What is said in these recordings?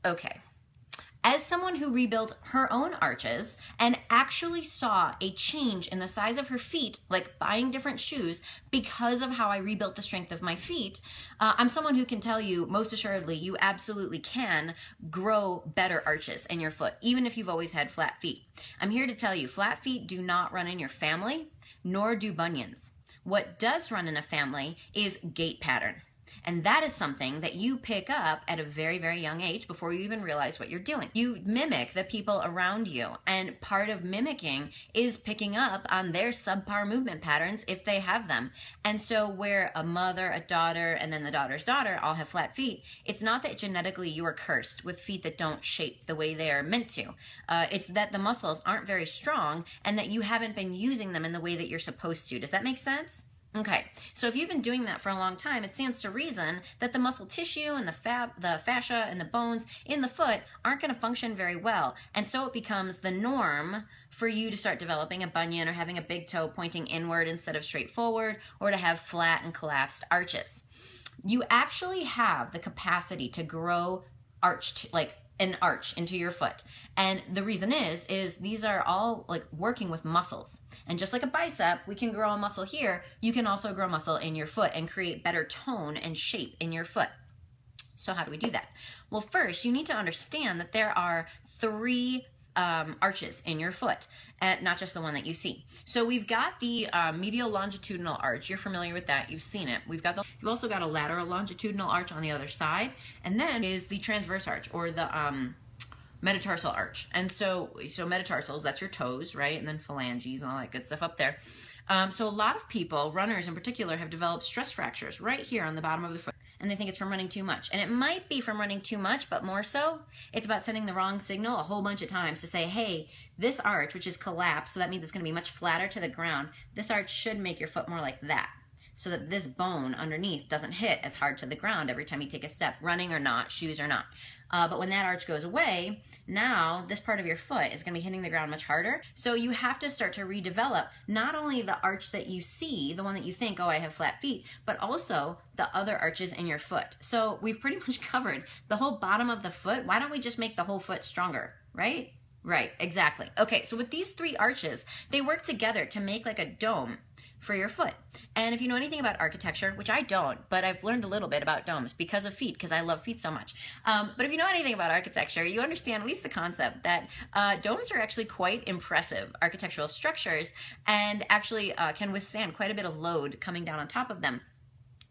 Okay. As someone who rebuilt her own arches and actually saw a change in the size of her feet, like buying different shoes because of how I rebuilt the strength of my feet, I'm someone who can tell you most assuredly you absolutely can grow better arches in your foot, even if you've always had flat feet. I'm here to tell you flat feet do not run in your family, nor do bunions. What does run in a family is gait pattern. And that is something that you pick up at a very, very young age before you even realize what you're doing. You mimic the people around you. And part of mimicking is picking up on their subpar movement patterns if they have them. And so where a mother, a daughter, and then the daughter's daughter all have flat feet, it's not that genetically you are cursed with feet that don't shape the way they are meant to. It's that the muscles aren't very strong and that you haven't been using them in the way that you're supposed to. Does that make sense? Okay, so if you've been doing that for a long time, it stands to reason that the muscle tissue and the fascia and the bones in the foot aren't going to function very well. And so it becomes the norm for you to start developing a bunion or having a big toe pointing inward instead of straight forward, or to have flat and collapsed arches. You actually have the capacity to grow an arch into your foot. And the reason is these are all like working with muscles. And just like a bicep, we can grow a muscle here, you can also grow muscle in your foot and create better tone and shape in your foot. So how do we do that? Well, first you need to understand that there are three arches in your foot, and not just the one that you see. So we've got the medial longitudinal arch. You're familiar with that. You've seen it. You've also got a lateral longitudinal arch on the other side, and then is the transverse arch, or the metatarsal arch. And so metatarsals, that's your toes, right? And then phalanges and all that good stuff up there. So a lot of people, runners in particular, have developed stress fractures right here on the bottom of the foot. And they think it's from running too much. And it might be from running too much, but more so, it's about sending the wrong signal a whole bunch of times to say, hey, this arch, which is collapsed, so that means it's going to be much flatter to the ground, this arch should make your foot more like that, so that this bone underneath doesn't hit as hard to the ground every time you take a step, running or not, shoes or not. But when that arch goes away, now this part of your foot is going to be hitting the ground much harder. So you have to start to redevelop not only the arch that you see, the one that you think, oh, I have flat feet, but also the other arches in your foot. So we've pretty much covered the whole bottom of the foot. Why don't we just make the whole foot stronger, right? Right, exactly. Okay, so with these three arches, they work together to make like a dome for your foot. And if you know anything about architecture, which I don't, but I've learned a little bit about domes because of feet, because I love feet so much. But if you know anything about architecture, you understand at least the concept that domes are actually quite impressive architectural structures and actually can withstand quite a bit of load coming down on top of them.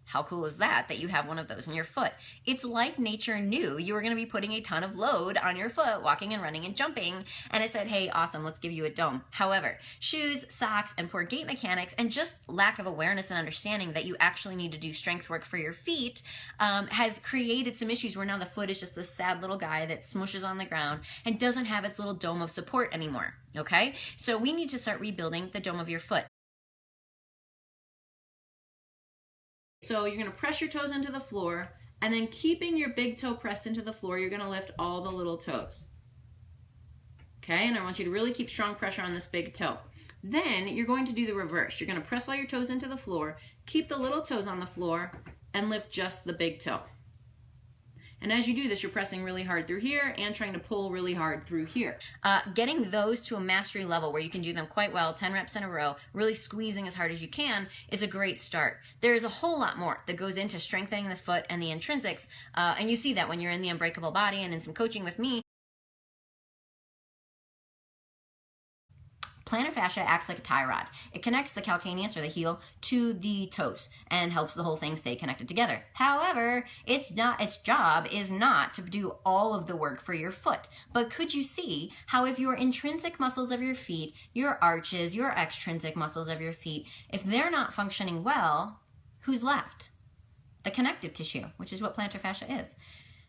How cool is that you have one of those in your foot? It's like nature knew you were going to be putting a ton of load on your foot, walking and running and jumping, and it said, hey, awesome, let's give you a dome. However, shoes, socks, and poor gait mechanics, and just lack of awareness and understanding that you actually need to do strength work for your feet has created some issues where now the foot is just this sad little guy that smushes on the ground and doesn't have its little dome of support anymore, okay? So we need to start rebuilding the dome of your foot. So you're going to press your toes into the floor, and then keeping your big toe pressed into the floor, you're going to lift all the little toes. Okay, and I want you to really keep strong pressure on this big toe. Then you're going to do the reverse. You're going to press all your toes into the floor, keep the little toes on the floor, and lift just the big toe. And as you do this, you're pressing really hard through here and trying to pull really hard through here. Getting those to a mastery level where you can do them quite well, 10 reps in a row, really squeezing as hard as you can, is a great start. There is a whole lot more that goes into strengthening the foot and the intrinsics, and you see that when you're in the Unbreakable Body and in some coaching with me. Plantar fascia acts like a tie rod. It connects the calcaneus, or the heel, to the toes and helps the whole thing stay connected together. However, its job is not to do all of the work for your foot. But could you see how if your intrinsic muscles of your feet, your arches, your extrinsic muscles of your feet, if they're not functioning well, who's left? The connective tissue, which is what plantar fascia is.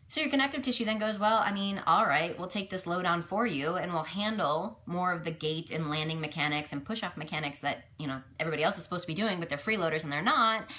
So your connective tissue then goes, well, I mean, all right, we'll take this load on for you and we'll handle more of the gait and landing mechanics and push-off mechanics that, you know, everybody else is supposed to be doing, but they're freeloaders and they're not.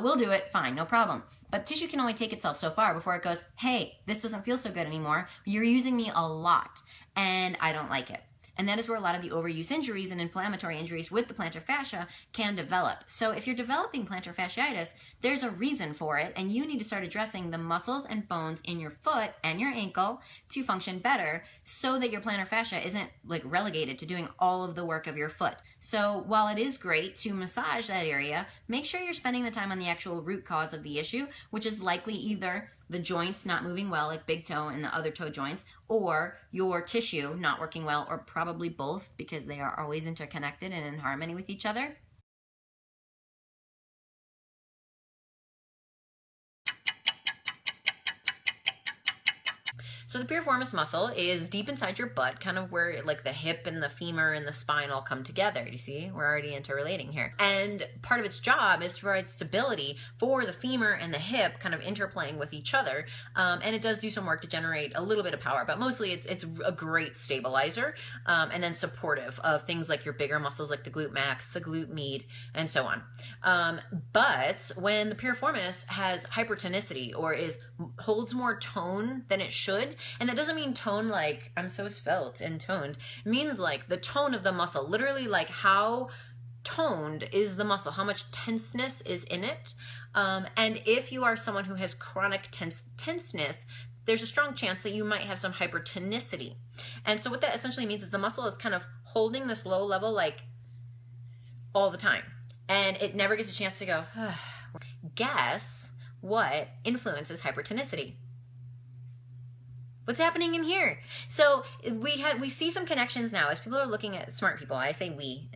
We'll do it, fine, no problem. But tissue can only take itself so far before it goes, hey, this doesn't feel so good anymore. You're using me a lot and I don't like it. And that is where a lot of the overuse injuries and inflammatory injuries with the plantar fascia can develop. So if you're developing plantar fasciitis, there's a reason for it, and you need to start addressing the muscles and bones in your foot and your ankle to function better so that your plantar fascia isn't like relegated to doing all of the work of your foot. So while it is great to massage that area, make sure you're spending the time on the actual root cause of the issue, which is likely either the joints not moving well, like big toe and the other toe joints, or your tissue not working well, or probably both, because they are always interconnected and in harmony with each other. So the piriformis muscle is deep inside your butt, kind of where like the hip and the femur and the spine all come together. You see, we're already interrelating here. And part of its job is to provide stability for the femur and the hip kind of interplaying with each other. And it does do some work to generate a little bit of power, but mostly it's a great stabilizer, and then supportive of things like your bigger muscles like the glute max, the glute med, and so on. But when the piriformis has hypertonicity or holds more tone than it should, and that doesn't mean tone like I'm so svelte and toned. It means like the tone of the muscle, literally like how toned is the muscle, how much tenseness is in it. And if you are someone who has chronic tenseness, there's a strong chance that you might have some hypertonicity. And so what that essentially means is the muscle is kind of holding this low level like all the time. And it never gets a chance to go, guess what influences hypertonicity? What's happening in here? So we see some connections now as people are looking at smart people. I say we.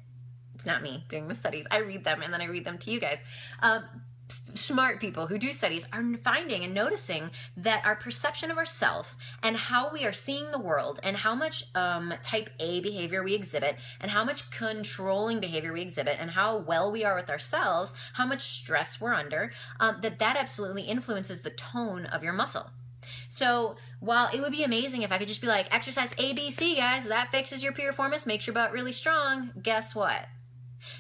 It's not me doing the studies. I read them and then I read them to you guys. Smart people who do studies are finding and noticing that our perception of ourself and how we are seeing the world and how much type A behavior we exhibit and how much controlling behavior we exhibit and how well we are with ourselves, how much stress we're under, that absolutely influences the tone of your muscle. So while it would be amazing if I could just be like, exercise A, B, C, guys, that fixes your piriformis, makes your butt really strong, guess what?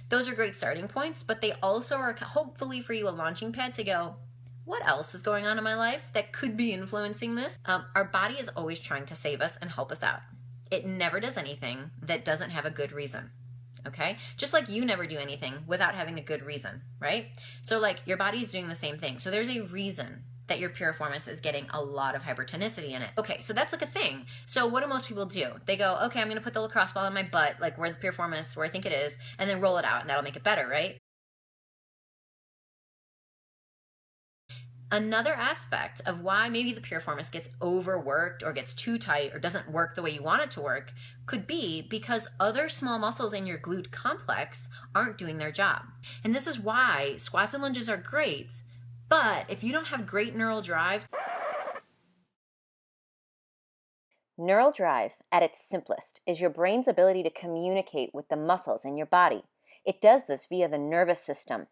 Those are great starting points, but they also are hopefully for you a launching pad to go, what else is going on in my life that could be influencing this? Our body is always trying to save us and help us out. It never does anything that doesn't have a good reason. Okay? Just like you never do anything without having a good reason, right? So like your body's doing the same thing. So there's a reason that your piriformis is getting a lot of hypertonicity in it. Okay, so that's like a thing. So what do most people do? They go, okay, I'm gonna put the lacrosse ball in my butt, like where the piriformis, where I think it is, and then roll it out, and that'll make it better, right? Another aspect of why maybe the piriformis gets overworked or gets too tight or doesn't work the way you want it to work could be because other small muscles in your glute complex aren't doing their job. And this is why squats and lunges are great, but if you don't have great neural drive... Neural drive, at its simplest, is your brain's ability to communicate with the muscles in your body. It does this via the nervous system.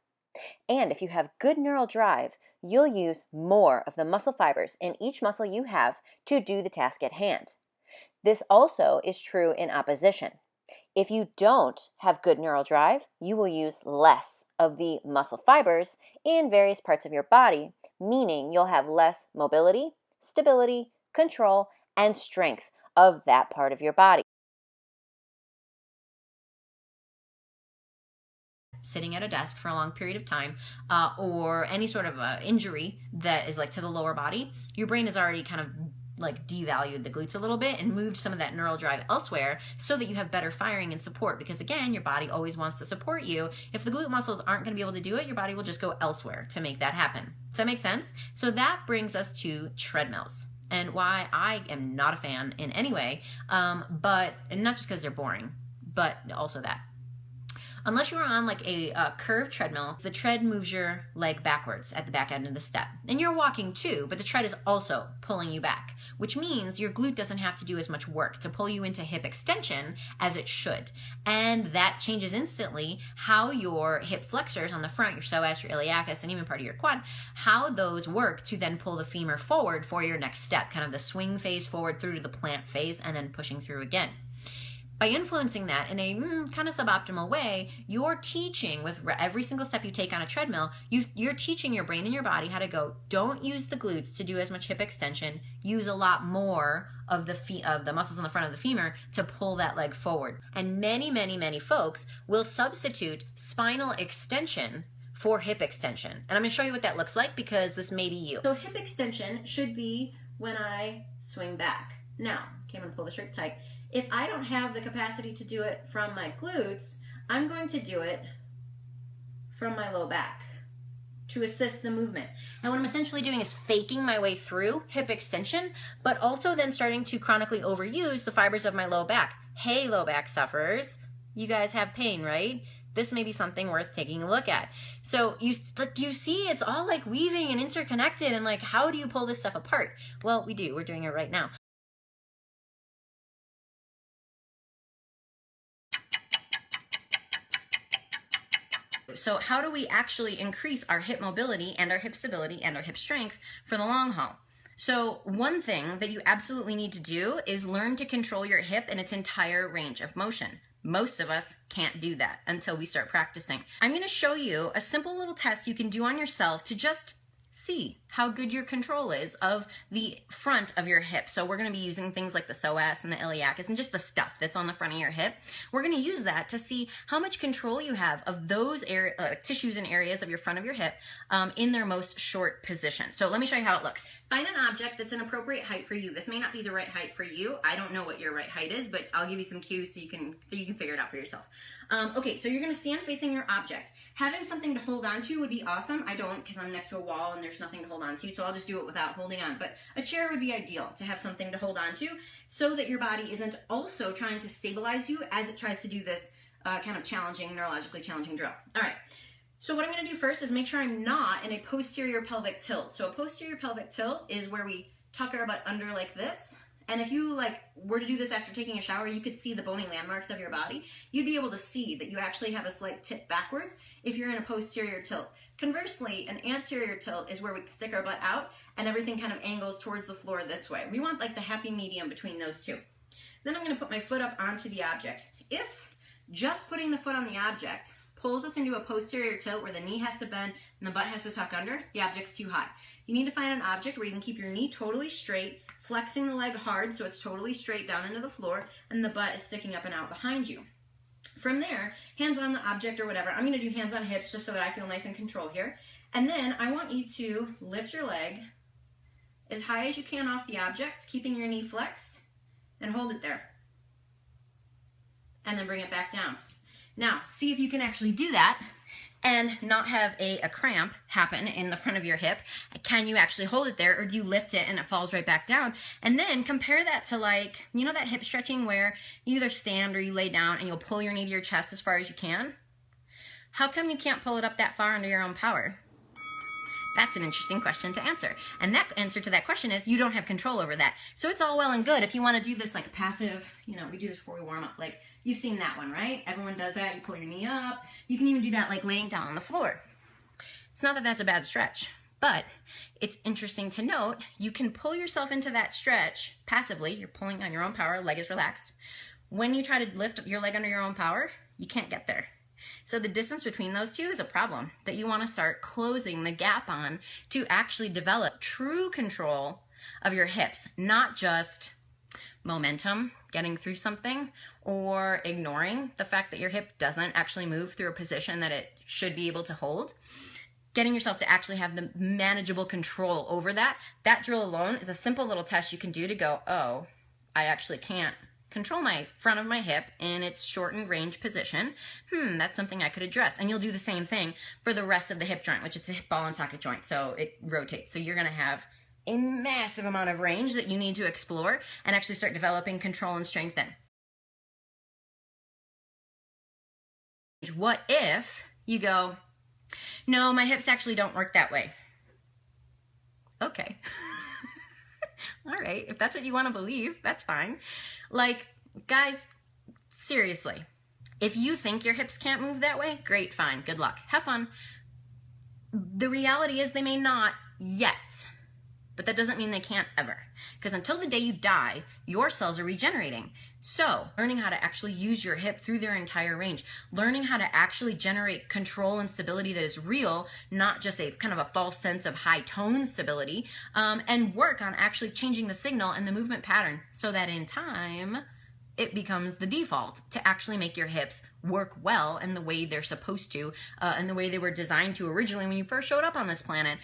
And if you have good neural drive, you'll use more of the muscle fibers in each muscle you have to do the task at hand. This also is true in opposition. If you don't have good neural drive, you will use less of the muscle fibers in various parts of your body, meaning you'll have less mobility, stability, control, and strength of that part of your body. Sitting at a desk for a long period of time, or any sort of injury that is like to the lower body, your brain has already kind of like devalued the glutes a little bit and moved some of that neural drive elsewhere so that you have better firing and support, because again, your body always wants to support you. If the glute muscles aren't going to be able to do it, your body will just go elsewhere to make that happen. Does that make sense? So that brings us to treadmills and why I am not a fan in any way, but not just because they're boring, but also that. Unless you are on like a curved treadmill, the tread moves your leg backwards at the back end of the step. And you're walking too, but the tread is also pulling you back, which means your glute doesn't have to do as much work to pull you into hip extension as it should. And that changes instantly how your hip flexors on the front, your psoas, your iliacus, and even part of your quad, how those work to then pull the femur forward for your next step, kind of the swing phase forward through to the plant phase and then pushing through again. By influencing that in a kind of suboptimal way, you're teaching with every single step you take on a treadmill, you're teaching your brain and your body how to go, don't use the glutes to do as much hip extension, use a lot more of the muscles on the front of the femur to pull that leg forward. And many folks will substitute spinal extension for hip extension. And I'm going to show you what that looks like because this may be you. So hip extension should be when I swing back. Now, okay, I'm going to pull the shirt tight. If I don't have the capacity to do it from my glutes, I'm going to do it from my low back to assist the movement. And what I'm essentially doing is faking my way through hip extension, but also then starting to chronically overuse the fibers of my low back. Hey, low back sufferers, you guys have pain, right? This may be something worth taking a look at. So you see, it's all like weaving and interconnected, and like, how do you pull this stuff apart? Well, we do. We're doing it right now. So how do we actually increase our hip mobility and our hip stability and our hip strength for the long haul? So one thing that you absolutely need to do is learn to control your hip in its entire range of motion. Most of us can't do that until we start practicing. I'm going to show you a simple little test you can do on yourself to just see how good your control is of the front of your hip. So we're going to be using things like the psoas and the iliacus and just the stuff that's on the front of your hip. We're going to use that to see how much control you have of those tissues and areas of your front of your hip in their most short position. So let me show you how it looks. Find an object that's an appropriate height for you. This may not be the right height for you. I don't know what your right height is, but I'll give you some cues so you can figure it out for yourself. Okay, so you're going to stand facing your object. Having something to hold on to would be awesome. I don't, because I'm next to a wall and there's nothing to hold on to, so I'll just do it without holding on. But a chair would be ideal to have something to hold on to so that your body isn't also trying to stabilize you as it tries to do this kind of neurologically challenging drill. All right, so what I'm going to do first is make sure I'm not in a posterior pelvic tilt. So a posterior pelvic tilt is where we tuck our butt under like this. And if you were to do this after taking a shower, you could see the bony landmarks of your body. You'd be able to see that you actually have a slight tip backwards if you're in a posterior tilt. Conversely, an anterior tilt is where we stick our butt out and everything kind of angles towards the floor this way. We want like the happy medium between those two. Then I'm going to put my foot up onto the object. If just putting the foot on the object pulls us into a posterior tilt where the knee has to bend and the butt has to tuck under, the object's too high. You need to find an object where you can keep your knee totally straight, flexing the leg hard so it's totally straight down into the floor, and the butt is sticking up and out behind you. From there, hands on the object or whatever. I'm going to do hands on hips just so that I feel nice and control here. And then I want you to lift your leg as high as you can off the object, keeping your knee flexed, and hold it there. And then bring it back down. Now, see if you can actually do that and not have a cramp happen in the front of your hip. Can you actually hold it there, or do you lift it and it falls right back down? And then compare that to that hip stretching where you either stand or you lay down and you'll pull your knee to your chest as far as you can? How come you can't pull it up that far under your own power? That's an interesting question to answer. And that answer to that question is you don't have control over that. So it's all well and good if you want to do this like a passive, we do this before we warm up. Like, you've seen that one, right? Everyone does that. You pull your knee up. You can even do that like laying down on the floor. It's not that that's a bad stretch, but it's interesting to note you can pull yourself into that stretch passively. You're pulling on your own power, leg is relaxed. When you try to lift your leg under your own power, you can't get there. So the distance between those two is a problem that you want to start closing the gap on to actually develop true control of your hips, not just momentum, getting through something, or ignoring the fact that your hip doesn't actually move through a position that it should be able to hold. Getting yourself to actually have the manageable control over that. That drill alone is a simple little test you can do to go, oh, I actually can't control my front of my hip in its shortened range position. That's something I could address. And you'll do the same thing for the rest of the hip joint, which it's a hip ball and socket joint, so it rotates. So you're going to have a massive amount of range that you need to explore and actually start developing control and strength in. What if you go, no, my hips actually don't work that way? Okay. All right, if that's what you want to believe, that's fine. Guys, seriously, if you think your hips can't move that way, great, fine, good luck. Have fun. The reality is they may not yet. but that doesn't mean they can't ever. Because until the day you die, your cells are regenerating. So learning how to actually use your hip through their entire range, learning how to actually generate control and stability that is real, not just a kind of a false sense of high tone stability, and work on actually changing the signal and the movement pattern so that in time, it becomes the default to actually make your hips work well in the way they're supposed to, and the way they were designed to originally when you first showed up on this planet.